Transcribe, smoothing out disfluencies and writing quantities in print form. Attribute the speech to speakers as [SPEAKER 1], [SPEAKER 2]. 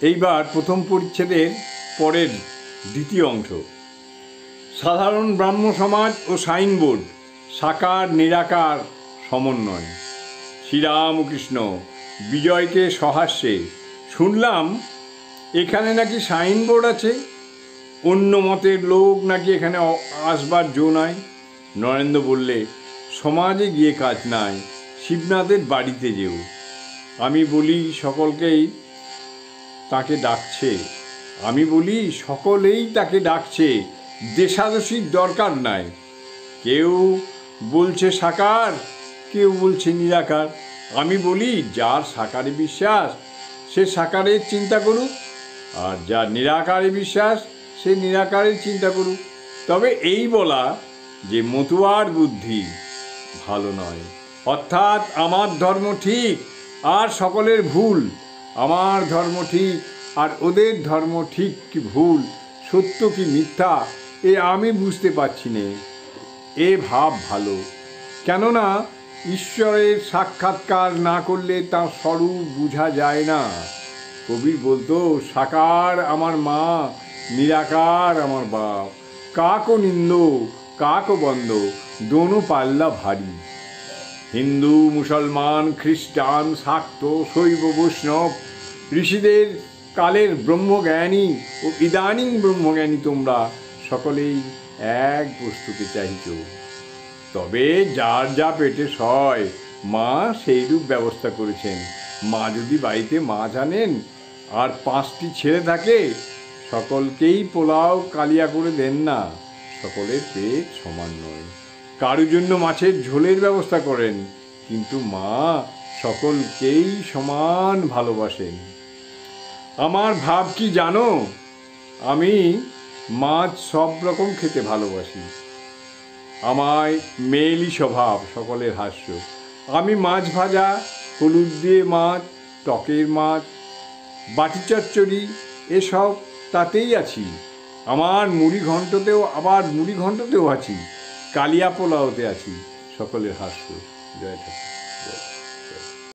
[SPEAKER 1] এইবার প্রথম পরিচ্ছেদের পরের দ্বিতীয় অংশ। সাধারণ ব্রাহ্ম সমাজ ও সাইনবোর্ড, সাকার নিরাকার সমন্বয়। শ্রীরামকৃষ্ণ বিজয়কে সহাস্যে, শুনলাম এখানে নাকি সাইনবোর্ড আছে, অন্য মতের লোক নাকি এখানে আসবার জো নাই। নরেন্দ্র বললে, সমাজে গিয়ে কাজ নাই, শিবনাথের বাড়িতে যেও। আমি বলি সকলেই তাকে ডাকছে, দেশাদশীর দরকার নাই। কেউ বলছে সাকার, কেউ বলছে নিরাকার। আমি বলি যার সাকারে বিশ্বাস সে সাকারের চিন্তা করুক, আর যার নিরাকারে বিশ্বাস সে নিরাকারের চিন্তা করুক। তবে এই বলা যে মতুয়ার বুদ্ধি ভালো নয়, অর্থাৎ আমার ধর্ম ঠিক আর সকলের ভুল, আমার ধর্ম ঠিক আর ওদের ধর্ম ঠিক কি ভুল, সত্য কি মিথ্যা, এ আমি বুঝতে পারছি নে। এ ভাব ভালো, কেননা ঈশ্বরের সাক্ষাৎকার না করলে তার স্বরূপ বোঝা যায় না। কবির বলতো, সাকার আমার মা, নিরাকার আমার বাপ, কাকো নিন্দ কাকো বন্ধ, দোনো পাল্লা ভারী। হিন্দু, মুসলমান, খ্রিস্টান, শাক্ত, শৈব, বৈষ্ণব, ঋষিদের কালের ব্রহ্মজ্ঞানী ও ইদানীং ব্রহ্মজ্ঞানী তোমরা সকলেই এক বস্তুকে চাহিত। তবে যার যা পেটে সয়, মা সেইরূপ ব্যবস্থা করেছেন। মা যদি বাড়িতে মাছ আনেন আর 5টি ছেলে থাকে, সকলকেই পোলাও কালিয়া করে দেন না, সকলের পেট সমান নয়। কারোর জন্য মাছের ঝোলের ব্যবস্থা করেন, কিন্তু মা সকলকেই সমান ভালোবাসেন। আমার ভাব কি জানো? আমি মাছ সব রকম খেতে ভালোবাসি। আমায় মেয়েলি স্বভাব, সকলের হাস্য। আমি মাছ ভাজা, হলুদ দিয়ে মাছ, টকের মাছ, বাটি চচ্চড়ি এসব তাতেই আছি। আমার মুড়ি ঘণ্টতেও আছি, কালিয়া পোলাওতে আছি, সকলের হাস্য। জয় ঠাকুর।